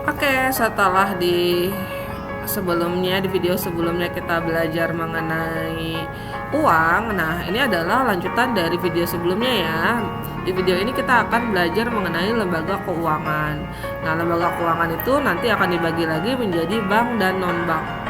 Oke, setelah di video sebelumnya kita belajar mengenai uang. Nah, ini adalah lanjutan dari video sebelumnya ya. Di video ini kita akan belajar mengenai lembaga keuangan. Nah, lembaga keuangan itu nanti akan dibagi lagi menjadi bank dan non-bank.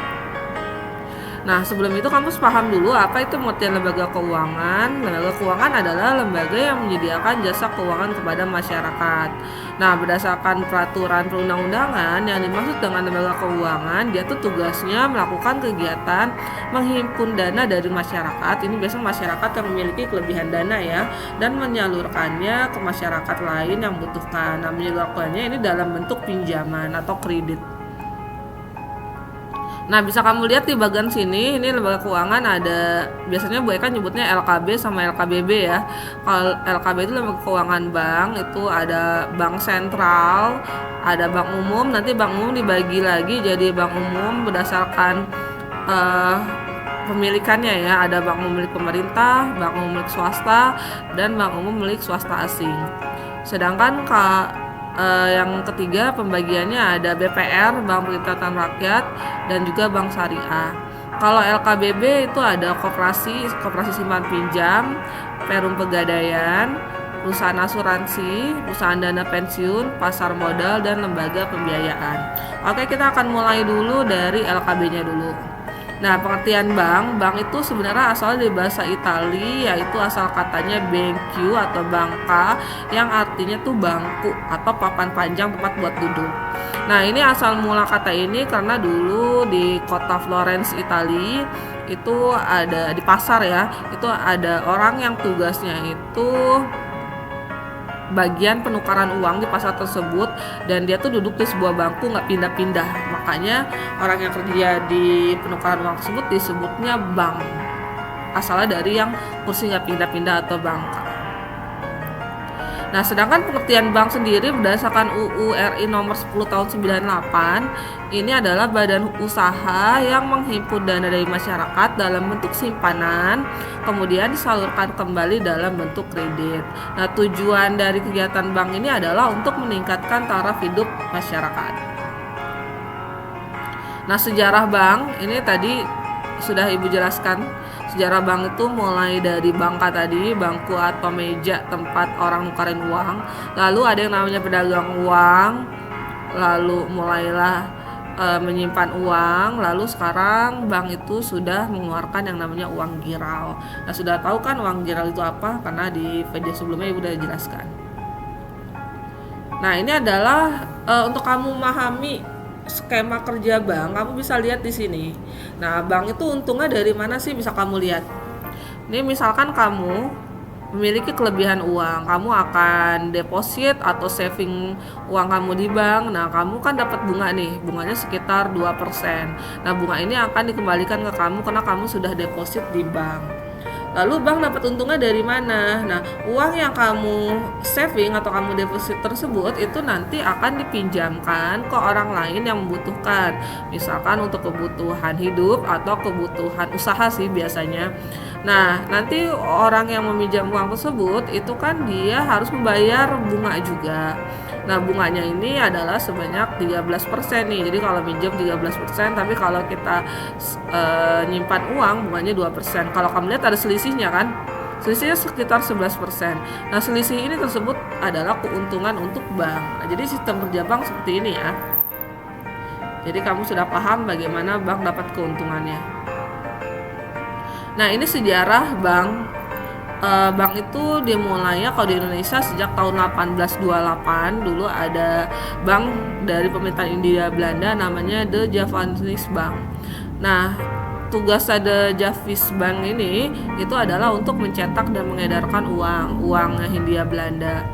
Nah, sebelum itu kamu paham dulu apa itu pengertian lembaga keuangan. Lembaga keuangan adalah lembaga yang menyediakan jasa keuangan kepada masyarakat. Nah, berdasarkan peraturan perundang-undangan yang dimaksud dengan lembaga keuangan, dia tuh tugasnya melakukan kegiatan menghimpun dana dari masyarakat. Ini biasanya masyarakat yang memiliki kelebihan dana ya, dan menyalurkannya ke masyarakat lain yang membutuhkan. Nah, menyalurkannya ini dalam bentuk pinjaman atau kredit. Nah, bisa kamu lihat di bagian sini, ini lembaga keuangan ada, biasanya Bu Eka nyebutnya LKB sama LKBB ya. Kalau LKB itu lembaga keuangan bank, itu ada bank sentral, ada bank umum, nanti bank umum dibagi lagi jadi bank umum berdasarkan pemilikannya ya. Ada bank umum milik pemerintah, bank umum milik swasta, dan bank umum milik swasta asing. Sedangkan yang ketiga pembagiannya ada BPR, Bank Perikatan Rakyat, dan juga Bank Syariah. Kalau LKBB itu ada koperasi simpan pinjam, perum pegadaian, perusahaan asuransi, perusahaan dana pensiun, pasar modal, dan lembaga pembiayaan. Oke, kita akan mulai dulu dari LKB-nya dulu. Nah, pengertian bank itu sebenarnya asalnya dari bahasa Italia, yaitu asal katanya benkiu atau bangka, yang artinya tuh bangku atau papan panjang tempat buat duduk. Nah, ini asal mula kata ini karena dulu di kota Florence, Italia, itu ada di pasar ya, itu ada orang yang tugasnya itu bagian penukaran uang di pasar tersebut, dan dia tuh duduk di sebuah bangku nggak pindah-pindah. Makanya orang yang kerja di penukaran uang tersebut disebutnya bank, asalnya dari yang kursi nggak pindah-pindah atau bangka. Nah, sedangkan pengertian bank sendiri berdasarkan UU RI nomor 10 tahun 98, ini adalah badan usaha yang menghimpun dana dari masyarakat dalam bentuk simpanan, kemudian disalurkan kembali dalam bentuk kredit. Nah, tujuan dari kegiatan bank ini adalah untuk meningkatkan taraf hidup masyarakat. Nah, sejarah bank ini tadi sudah Ibu jelaskan. Sejarah bank itu mulai dari bangka tadi, bangku atau meja tempat orang nukarin uang. Lalu ada yang namanya pedagang uang, lalu mulailah menyimpan uang. Lalu sekarang bank itu sudah mengeluarkan yang namanya uang giral. Nah, sudah tahu kan uang giral itu apa? Karena di video sebelumnya Ibu sudah jelaskan. Nah, ini adalah untuk kamu memahami skema kerja bank, kamu bisa lihat di sini. Nah, bank itu untungnya dari mana sih, bisa kamu lihat. Ini misalkan kamu memiliki kelebihan uang, kamu akan deposit atau saving uang kamu di bank. Nah, kamu kan dapat bunga nih, bunganya sekitar 2%. Nah, bunga ini akan dikembalikan ke kamu karena kamu sudah deposit di bank. Lalu bank dapat untungnya dari mana? Nah, uang yang kamu saving atau kamu deposit tersebut itu nanti akan dipinjamkan ke orang lain yang membutuhkan. Misalkan untuk kebutuhan hidup atau kebutuhan usaha sih biasanya. Nah, nanti orang yang meminjam uang tersebut itu kan dia harus membayar bunga juga. Nah, bunganya ini adalah sebanyak 13% nih. Jadi kalau minjem 13%, tapi kalau kita nyimpan uang bunganya 2%. Kalau kamu lihat ada selisihnya kan? Selisihnya sekitar 11%. Nah, selisih ini tersebut adalah keuntungan untuk bank. Nah, jadi sistem kerja bank seperti ini ya. Jadi kamu sudah paham bagaimana bank dapat keuntungannya. Nah, ini sejarah bank. Bank itu dimulainya kalau di Indonesia sejak tahun 1828. Dulu ada bank dari pemerintahan Hindia Belanda namanya The Javanese Bank. Nah, tugas The Javanese Bank ini itu adalah untuk mencetak dan mengedarkan uang Hindia Belanda.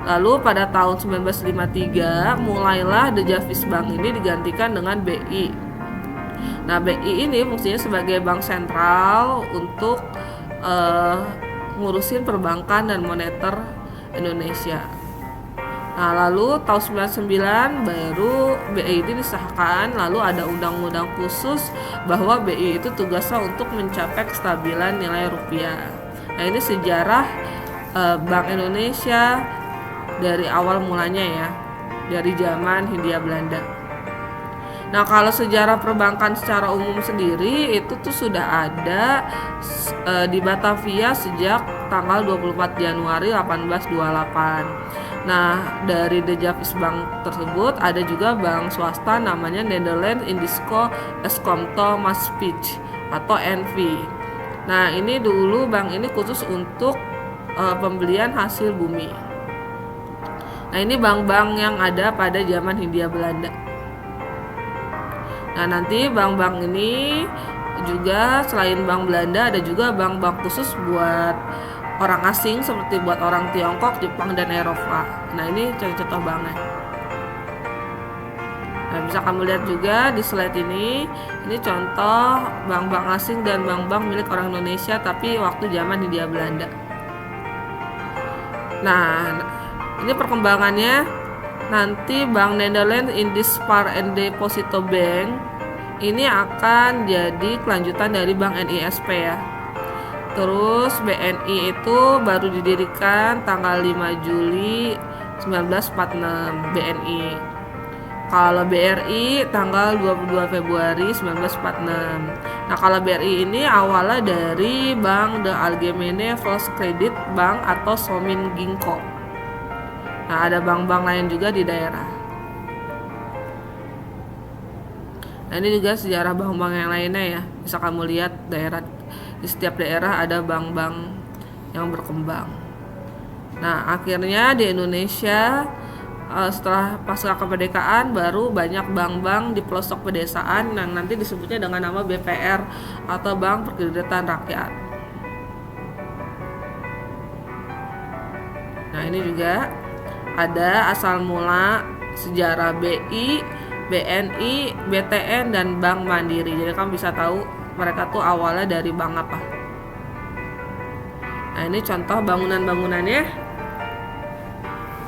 Lalu pada tahun 1953 mulailah The Javanese Bank ini digantikan dengan BI. Nah, BI ini fungsinya sebagai bank sentral untuk ngurusin perbankan dan moneter Indonesia. Nah, lalu tahun 99 baru BI ini disahkan, lalu ada undang-undang khusus bahwa BI itu tugasnya untuk mencapai kestabilan nilai rupiah. Nah, ini sejarah Bank Indonesia dari awal mulanya ya. dari zaman Hindia Belanda. Nah, kalau sejarah perbankan secara umum sendiri itu tuh sudah ada di Batavia sejak tanggal 24 Januari 1828. Nah, dari De Javis Bank tersebut ada juga bank swasta namanya Nederland Indisco Escomto Maastricht atau NV. Nah, ini dulu bank ini khusus untuk pembelian hasil bumi. Nah, ini bank-bank yang ada pada zaman Hindia Belanda. Nah, nanti bank-bank ini juga selain bank Belanda ada juga bank-bank khusus buat orang asing seperti buat orang Tiongkok, Jepang, dan Eropa. Nah, ini contoh banknya. Nah, bisa kamu lihat juga di slide ini contoh bank-bank asing dan bank-bank milik orang Indonesia tapi waktu zaman Hindia Belanda. Nah, ini perkembangannya. Nanti Bank Nederland Indispar and Deposito Bank ini akan jadi kelanjutan dari Bank NISP ya. Terus BNI itu baru didirikan tanggal 5 Juli 1946 BNI. Kalau BRI tanggal 22 Februari 1946. Nah, kalau BRI ini awalnya dari Bank de Algemene Volkskrediet Bank atau Somin Ginko. Nah, ada bank-bank lain juga di daerah. Nah, ini juga sejarah bank-bank yang lainnya ya. Bisa kamu lihat daerah, di setiap daerah ada bank-bank yang berkembang. Nah, akhirnya di Indonesia setelah pasca kemerdekaan baru banyak bank-bank di pelosok pedesaan yang nanti disebutnya dengan nama BPR atau Bank Perkreditan Rakyat. Nah, ini juga ada asal mula sejarah BI, BNI, BTN, dan Bank Mandiri. Jadi kamu bisa tahu mereka tuh awalnya dari bank apa. Nah, ini contoh bangunan-bangunannya.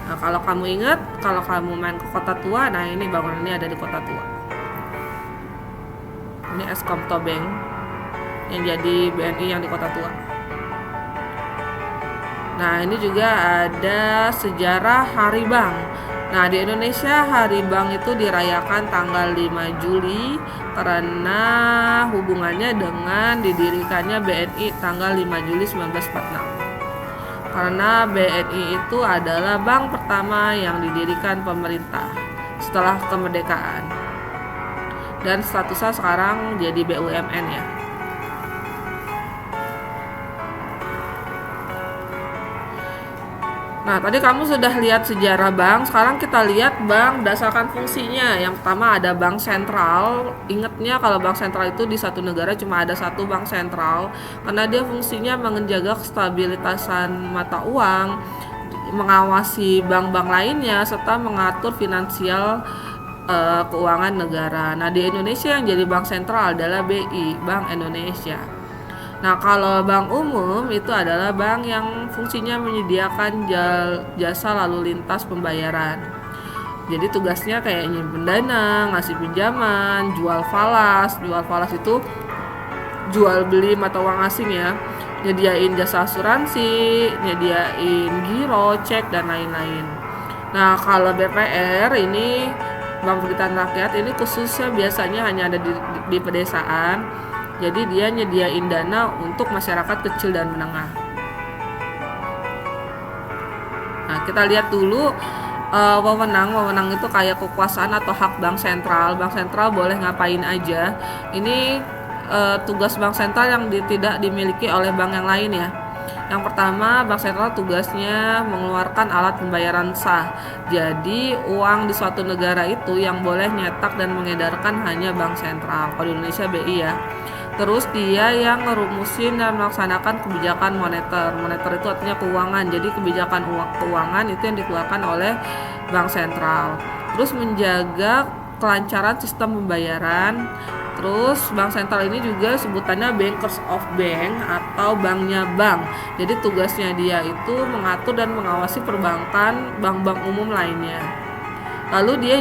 Nah, kalau kamu ingat, kalau kamu main ke Kota Tua, nah ini bangunannya ada di Kota Tua. Ini Escomto Bank yang jadi BNI yang di Kota Tua. Nah, ini juga ada sejarah Hari Bank. Nah, di Indonesia Hari Bank itu dirayakan tanggal 5 Juli karena hubungannya dengan didirikannya BNI tanggal 5 Juli 1946. Karena BNI itu adalah bank pertama yang didirikan pemerintah setelah kemerdekaan. Dan statusnya sekarang jadi BUMN ya. Nah, tadi kamu sudah lihat sejarah bank, sekarang kita lihat bank berdasarkan fungsinya. Yang pertama ada bank sentral. Ingatnya kalau bank sentral itu di satu negara cuma ada satu bank sentral, karena dia fungsinya menjaga kestabilitasan mata uang, mengawasi bank-bank lainnya, serta mengatur finansial keuangan negara. Nah, di Indonesia yang jadi bank sentral adalah BI, Bank Indonesia. Nah, kalau bank umum itu adalah bank yang fungsinya menyediakan jasa lalu lintas pembayaran. Jadi tugasnya kayak nyimpen dana, ngasih pinjaman, jual falas. Jual falas itu jual beli mata uang asing ya. Nyediain jasa asuransi, nyediain giro, cek, dan lain-lain. Nah, kalau BPR ini Bank Perkreditan Rakyat ini khususnya biasanya hanya ada di pedesaan. Jadi dia nyediain dana untuk masyarakat kecil dan menengah. Nah, kita lihat dulu wewenang itu kayak kekuasaan atau hak bank sentral. Bank sentral boleh ngapain aja. Ini tugas bank sentral yang tidak dimiliki oleh bank yang lain ya. Yang pertama, bank sentral tugasnya mengeluarkan alat pembayaran sah. Jadi uang di suatu negara itu yang boleh nyetak dan mengedarkan hanya bank sentral. Kalau di Indonesia BI ya. Terus dia yang ngerumusin dan melaksanakan kebijakan moneter. Moneter itu artinya keuangan. Jadi kebijakan keuangan itu yang dikeluarkan oleh bank sentral. Terus menjaga kelancaran sistem pembayaran. Terus bank sentral ini juga sebutannya bankers of bank atau banknya bank. Jadi tugasnya dia itu mengatur dan mengawasi perbankan bank-bank umum lainnya. Lalu dia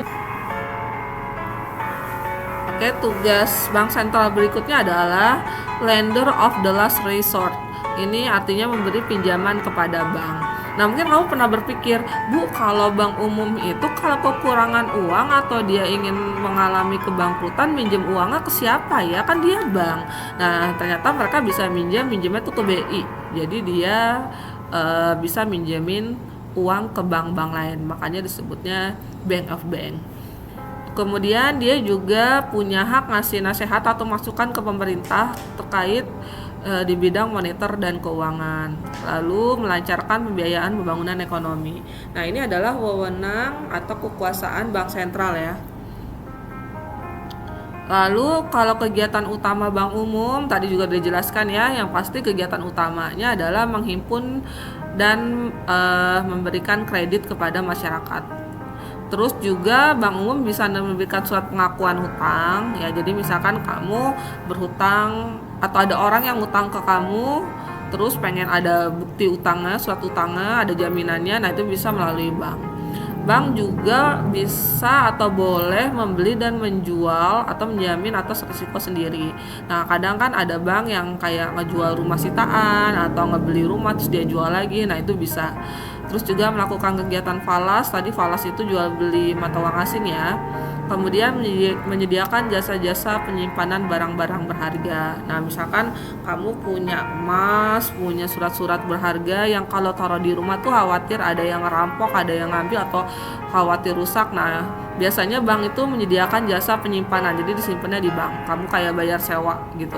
tugas bank sentral berikutnya adalah lender of the last resort. Ini artinya memberi pinjaman kepada bank. Nah, mungkin kamu pernah berpikir, Bu, kalau bank umum itu kalau kekurangan uang atau dia ingin mengalami kebangkrutan, minjem uangnya ke siapa ya? Kan dia bank. Nah, ternyata mereka bisa minjemnya tuh ke BI. Jadi dia bisa minjemin uang ke bank-bank lain. Makanya disebutnya Bank of Bank. Kemudian dia juga punya hak ngasih nasihat atau masukan ke pemerintah terkait di bidang moneter dan keuangan, lalu melancarkan pembiayaan pembangunan ekonomi. Nah, ini adalah wewenang atau kekuasaan bank sentral ya. Lalu kalau kegiatan utama bank umum tadi juga dijelaskan ya, yang pasti kegiatan utamanya adalah menghimpun dan memberikan kredit kepada masyarakat. Terus juga bank umum bisa memberikan surat pengakuan hutang ya. Jadi misalkan kamu berhutang atau ada orang yang hutang ke kamu, terus pengen ada bukti utangnya, surat utangnya, ada jaminannya, nah itu bisa melalui bank. Bank juga bisa atau boleh membeli dan menjual atau menjamin atas risiko sendiri. Nah, kadang kan ada bank yang kayak ngejual rumah sitaan atau ngebeli rumah terus dia jual lagi. Nah, itu bisa. Terus juga melakukan kegiatan falas. Tadi falas itu jual beli mata uang asing ya. Kemudian menyediakan jasa-jasa penyimpanan barang-barang berharga. Nah, misalkan kamu punya emas, punya surat-surat berharga yang kalau taruh di rumah tuh khawatir ada yang ngerampok, ada yang ngambil atau khawatir rusak. Nah, biasanya bank itu menyediakan jasa penyimpanan. Jadi disimpannya di bank. Kamu kayak bayar sewa gitu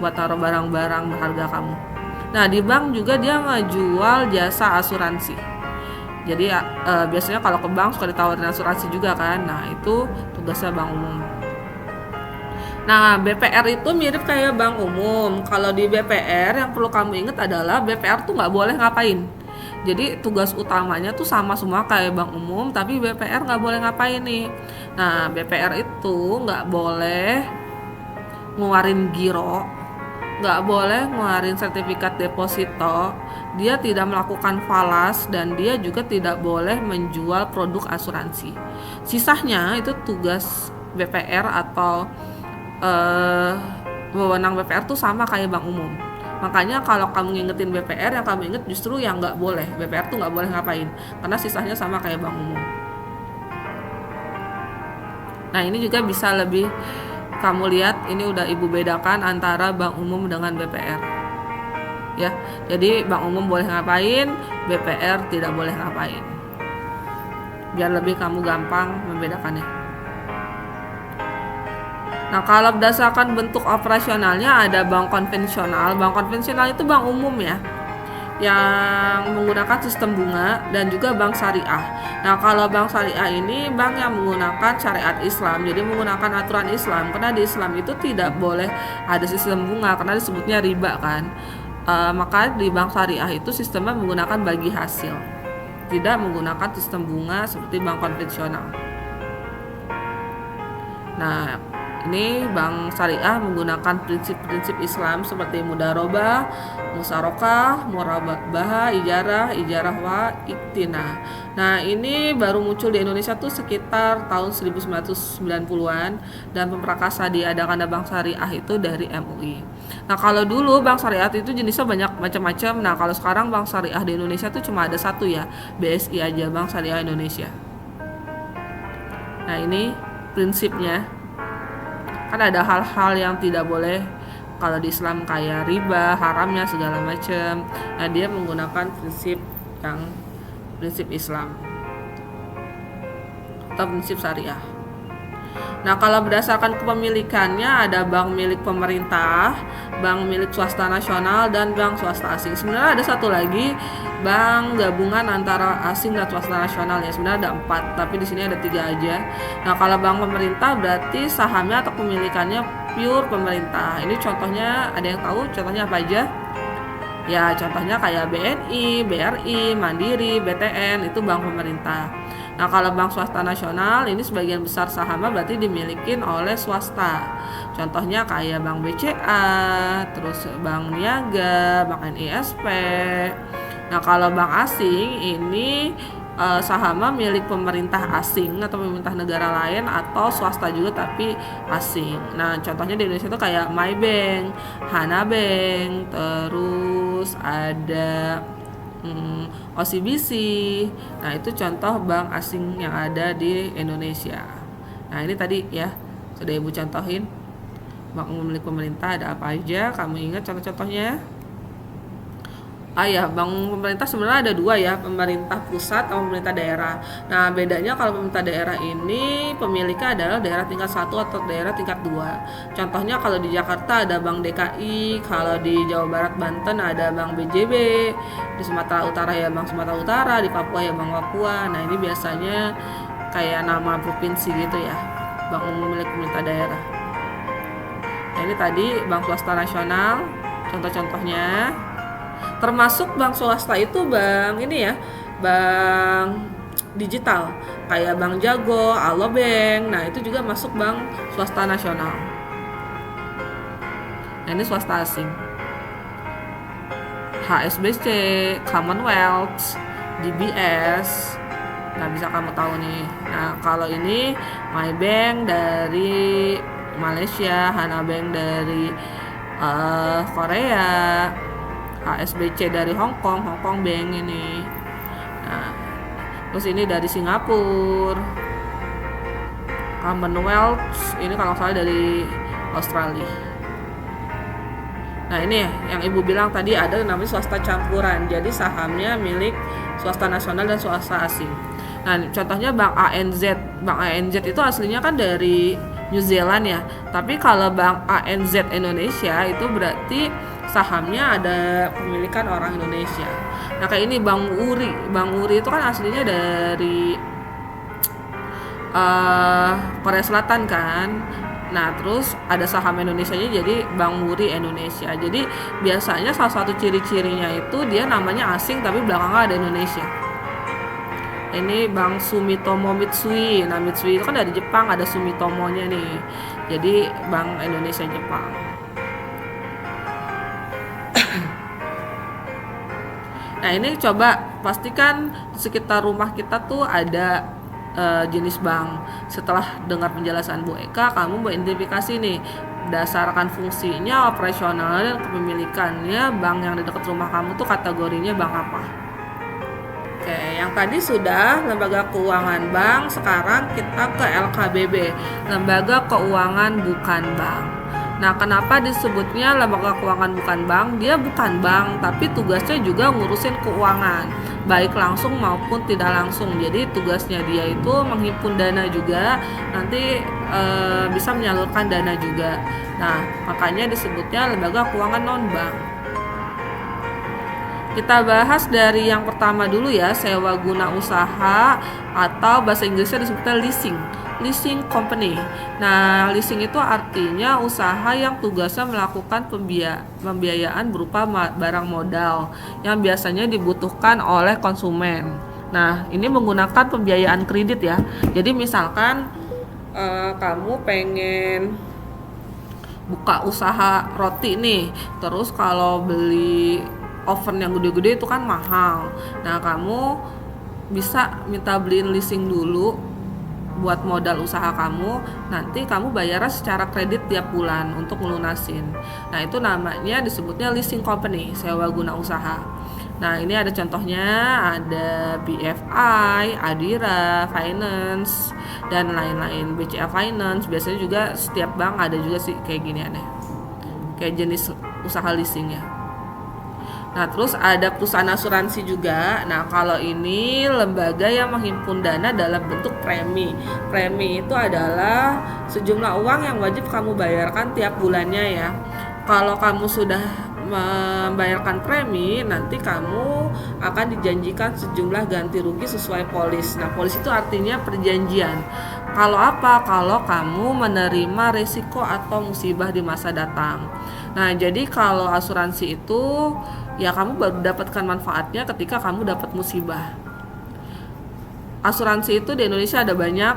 buat taruh barang-barang berharga kamu. Nah, di bank juga dia ngejual jasa asuransi. Jadi biasanya kalau ke bank suka ditawarin asuransi juga kan. Nah, itu tugasnya bank umum. Nah, BPR itu mirip kayak bank umum. Kalau di BPR yang perlu kamu ingat adalah BPR tuh nggak boleh ngapain. Jadi tugas utamanya tuh sama semua kayak bank umum, tapi BPR nggak boleh ngapain nih. Nah, BPR itu nggak boleh ngeluarin giro, nggak boleh ngeluarin sertifikat deposito, dia tidak melakukan falas, dan dia juga tidak boleh menjual produk asuransi. Sisanya itu tugas BPR atau wewenang BPR tuh sama kayak bank umum. Makanya kalau kamu ngingetin BPR, yang kamu inget justru yang nggak boleh. BPR tuh nggak boleh ngapain, karena sisanya sama kayak bank umum. Nah, ini juga bisa lebih kamu lihat, ini udah ibu bedakan antara bank umum dengan BPR ya. Jadi bank umum boleh ngapain, BPR tidak boleh ngapain, biar lebih kamu gampang membedakannya. Nah, kalau berdasarkan bentuk operasionalnya ada bank konvensional. Bank konvensional itu bank umum ya, yang menggunakan sistem bunga, dan juga bank syariah. Nah, kalau bank syariah ini bank yang menggunakan syariat Islam, jadi menggunakan aturan Islam, karena di Islam itu tidak boleh ada sistem bunga karena disebutnya riba kan. Maka di bank syariah itu sistemnya menggunakan bagi hasil, tidak menggunakan sistem bunga seperti bank konvensional. Nah, ini bank syariah menggunakan prinsip-prinsip Islam seperti mudarobah, musarokah, murabah, ijarah wa iktina. Nah, ini baru muncul di Indonesia tuh sekitar tahun 1990-an, dan pemprakasa diadakan bank syariah itu dari MUI. Nah, kalau dulu bank syariah itu jenisnya banyak macam-macam. Nah, kalau sekarang bank syariah di Indonesia tuh cuma ada satu ya, BSI aja, Bank Syariah Indonesia. Nah, ini prinsipnya. Kan ada hal-hal yang tidak boleh kalau di Islam kayak riba, haramnya segala macam. Nah, dia menggunakan prinsip Islam atau prinsip syariah. Nah, kalau berdasarkan kepemilikannya ada bank milik pemerintah, bank milik swasta nasional, dan bank swasta asing. Sebenarnya ada satu lagi, bank gabungan antara asing dan swasta nasional ya. Sebenarnya ada 4, tapi di sini ada 3 aja. Nah, kalau bank pemerintah berarti sahamnya atau kepemilikannya pure pemerintah. Ini contohnya, ada yang tahu contohnya apa aja? Ya, contohnya kayak BNI, BRI, Mandiri, BTN, itu bank pemerintah. Nah, kalau bank swasta nasional ini sebagian besar sahamnya berarti dimiliki oleh swasta. Contohnya kayak Bank BCA, terus Bank Niaga, Bank NISP. Nah, kalau bank asing ini sahamnya milik pemerintah asing atau pemerintah negara lain atau swasta juga tapi asing. Nah, contohnya di Indonesia itu kayak Maybank, Hana Bank, terus ada OCBC. Nah, itu contoh bank asing yang ada di Indonesia. Nah, ini tadi ya sudah Ibu contohin bank milik pemerintah ada apa aja. Kamu ingat contoh-contohnya? Ya, bank pemerintah sebenarnya ada dua ya, pemerintah pusat atau pemerintah daerah. Nah, bedanya kalau pemerintah daerah ini pemiliknya adalah daerah tingkat 1 atau daerah tingkat 2. Contohnya kalau di Jakarta ada Bank DKI, kalau di Jawa Barat Banten ada Bank BJB, di Sumatera Utara ya Bank Sumatera Utara, di Papua ya Bank Papua. Nah, ini biasanya kayak nama provinsi gitu ya, bank umum milik pemerintah daerah. Nah, ini tadi bank swasta nasional, contoh-contohnya. Termasuk bank swasta itu bank ini ya, bank digital kayak Bank Jago, Alobank. Nah, itu juga masuk bank swasta nasional. Nah, ini swasta asing. HSBC, Commonwealth, DBS. Nah, bisa kamu tahu nih. Nah, kalau ini MyBank dari Malaysia, Hana Bank dari Korea, HSBC dari Hong Kong Bank ini. Nah, terus ini dari Singapura, Commonwealth ini kalau salah dari Australia. Nah, ini yang Ibu bilang tadi ada namanya swasta campuran, jadi sahamnya milik swasta nasional dan swasta asing. Nah, contohnya Bank ANZ. Bank ANZ itu aslinya kan dari New Zealand ya, tapi kalau Bank ANZ Indonesia itu berarti sahamnya ada pemilikan orang Indonesia. Nah, kayak ini Bank URI. Bank URI itu kan aslinya dari Korea Selatan kan. Nah, terus ada saham Indonesianya jadi Bank URI Indonesia. Jadi biasanya salah satu ciri-cirinya itu dia namanya asing tapi belakangnya ada Indonesia. Ini Bank Sumitomo Mitsui. Nah, Mitsui itu kan dari Jepang, ada Sumitomo-nya nih. Jadi Bank Indonesia Jepang. Nah, ini coba pastikan di sekitar rumah kita tuh ada jenis bank. Setelah dengar penjelasan Bu Eka, kamu mengidentifikasi nih berdasarkan fungsinya, operasionalnya, dan kepemilikannya bank yang di dekat rumah kamu tuh kategorinya bank apa. Oke, yang tadi sudah lembaga keuangan bank, sekarang kita ke LKBB, lembaga keuangan bukan bank. Nah, kenapa disebutnya lembaga keuangan bukan bank? Dia bukan bank, tapi tugasnya juga ngurusin keuangan, baik langsung maupun tidak langsung. Jadi tugasnya dia itu menghimpun dana juga, nanti bisa menyalurkan dana juga. Nah, makanya disebutnya lembaga keuangan non-bank. Kita bahas dari yang pertama dulu ya, sewa guna usaha atau bahasa Inggrisnya disebutnya leasing company. Nah, leasing itu artinya usaha yang tugasnya melakukan pembiayaan berupa barang modal yang biasanya dibutuhkan oleh konsumen. Nah, ini menggunakan pembiayaan kredit ya. Jadi misalkan kamu pengen buka usaha roti nih, terus kalau beli oven yang gede-gede itu kan mahal. Nah, kamu bisa minta beliin leasing dulu buat modal usaha kamu, nanti kamu bayarnya secara kredit tiap bulan untuk melunasin. Nah, itu namanya disebutnya leasing company, sewa guna usaha. Nah, ini ada contohnya, ada BFI, Adira Finance, dan lain-lain. BCA Finance, biasanya juga setiap bank ada juga sih kayak gini aneh, kayak jenis usaha leasing ya. Nah, terus ada perusahaan asuransi juga. Nah, kalau ini lembaga yang menghimpun dana dalam bentuk premi. Premi itu adalah sejumlah uang yang wajib kamu bayarkan tiap bulannya ya. Kalau kamu sudah membayarkan premi, nanti kamu akan dijanjikan sejumlah ganti rugi sesuai polis. Nah, polis itu artinya perjanjian. Kalau apa? Kalau kamu menerima risiko atau musibah di masa datang. Nah, jadi kalau asuransi itu ya kamu baru dapatkan manfaatnya ketika kamu dapat musibah. Asuransi itu di Indonesia ada banyak.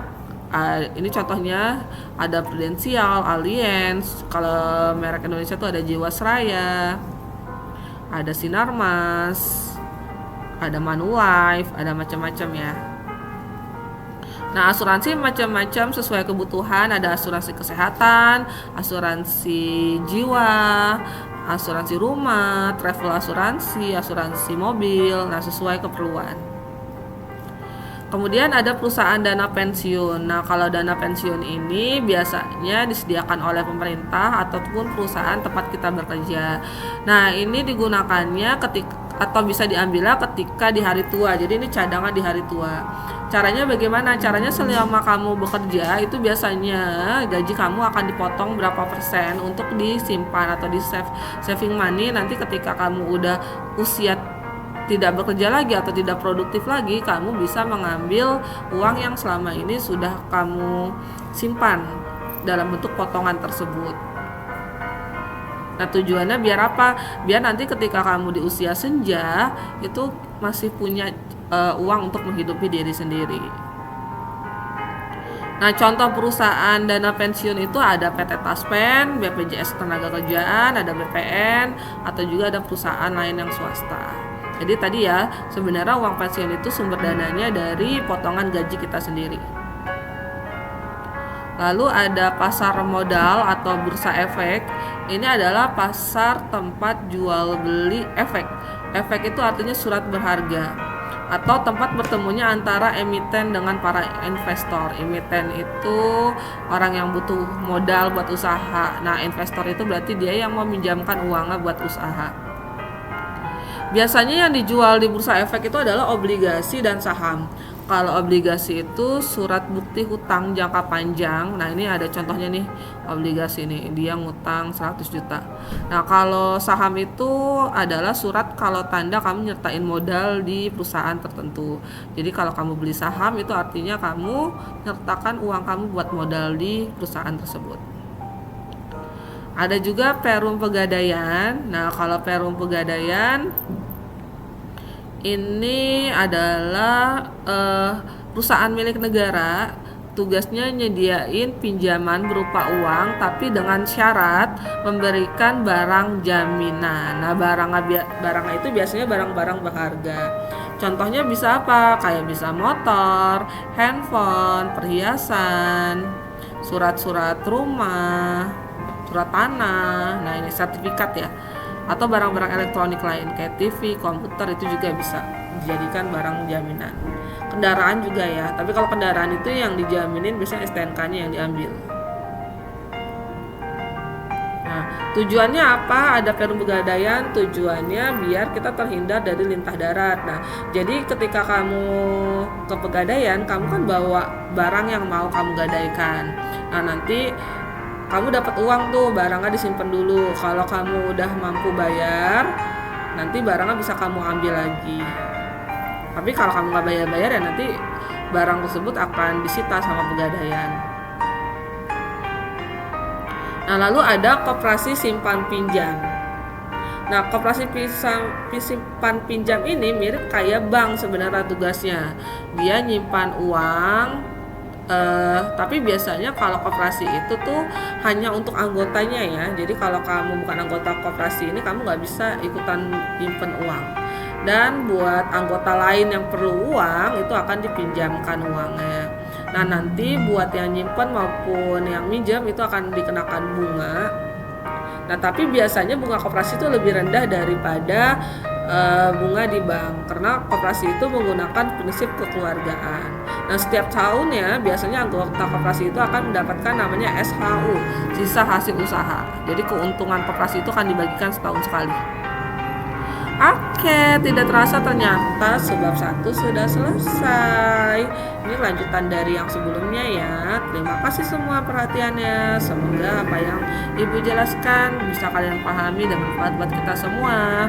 Ini contohnya ada Prudential, Allianz. Kalau merek Indonesia tuh ada Jiwasraya, ada Sinarmas, ada Manulife, ada macam-macam ya. Nah, asuransi macam-macam sesuai kebutuhan. Ada asuransi kesehatan, asuransi jiwa, asuransi rumah, travel asuransi mobil, nah sesuai keperluan. Kemudian ada perusahaan dana pensiun. Nah, kalau dana pensiun ini biasanya disediakan oleh pemerintah ataupun perusahaan tempat kita bekerja. Nah, ini digunakannya atau bisa diambilnya ketika di hari tua. Jadi ini cadangan di hari tua. Caranya bagaimana? Caranya selama kamu bekerja itu biasanya gaji kamu akan dipotong berapa persen untuk disimpan atau di saving money. Nanti ketika kamu udah usia tidak bekerja lagi atau tidak produktif lagi, kamu bisa mengambil uang yang selama ini sudah kamu simpan dalam bentuk potongan tersebut. Nah, tujuannya biar apa? Biar nanti ketika kamu di usia senja itu masih punya uang untuk menghidupi diri sendiri. Nah, contoh perusahaan dana pensiun itu ada PT Taspen, BPJS Ketenagakerjaan, ada BPN, atau juga ada perusahaan lain yang swasta. Jadi tadi ya, sebenarnya uang pensiun itu sumber dananya dari potongan gaji kita sendiri. Lalu ada pasar modal atau bursa efek. Ini adalah pasar tempat jual beli efek. Efek itu artinya surat berharga atau tempat bertemunya antara emiten dengan para investor. Emiten itu orang yang butuh modal buat usaha. Nah, investor itu berarti dia yang meminjamkan uangnya buat usaha. Biasanya yang dijual di bursa efek itu adalah obligasi dan saham. Kalau obligasi itu surat bukti hutang jangka panjang. Nah, ini ada contohnya nih, obligasi ini dia ngutang 100 juta. Nah, kalau saham itu adalah surat kalau tanda kamu nyertain modal di perusahaan tertentu. Jadi kalau kamu beli saham itu artinya kamu nyertakan uang kamu buat modal di perusahaan tersebut. Ada juga Perum Pegadaian. Nah, kalau Perum Pegadaian ini adalah perusahaan milik negara. Tugasnya nyediain pinjaman berupa uang, tapi dengan syarat memberikan barang jaminan. Nah, barang itu biasanya barang-barang berharga. Contohnya bisa apa? Kayak bisa motor, handphone, perhiasan, surat-surat rumah, surat tanah. Nah, ini sertifikat ya. Atau barang-barang elektronik lain kayak TV, komputer itu juga bisa dijadikan barang jaminan. Kendaraan juga ya, tapi kalau kendaraan itu yang dijaminin biasanya STNK-nya yang diambil. Nah, tujuannya apa? Ada Perum Pegadaian, tujuannya biar kita terhindar dari lintah darat. Nah, jadi ketika kamu ke pegadaian, kamu kan bawa barang yang mau kamu gadaikan. Nah, nanti kamu dapat uang tuh, barangnya disimpan dulu. Kalau kamu udah mampu bayar, nanti barangnya bisa kamu ambil lagi. Tapi kalau kamu nggak bayar-bayar ya nanti barang tersebut akan disita sama pegadaian. Nah, lalu ada koperasi simpan pinjam. Nah, koperasi simpan pinjam ini mirip kayak bank sebenarnya tugasnya. Dia nyimpan uang. Tapi biasanya kalau koperasi itu tuh hanya untuk anggotanya ya. Jadi kalau kamu bukan anggota koperasi ini, kamu nggak bisa ikutan nyimpen uang. Dan buat anggota lain yang perlu uang itu akan dipinjamkan uangnya. Nah, nanti buat yang nyimpen maupun yang minjam itu akan dikenakan bunga. Nah, tapi biasanya bunga koperasi itu lebih rendah daripada bunga di bank, karena koperasi itu menggunakan prinsip kekeluargaan. Nah, setiap tahun ya biasanya anggota koperasi itu akan mendapatkan namanya SHU, sisa hasil usaha. Jadi keuntungan koperasi itu akan dibagikan setahun sekali. Oke, tidak terasa ternyata sebab 1 sudah selesai. Ini lanjutan dari yang sebelumnya ya. Terima kasih semua perhatiannya. Semoga apa yang Ibu jelaskan bisa kalian pahami dan bermanfaat buat kita semua.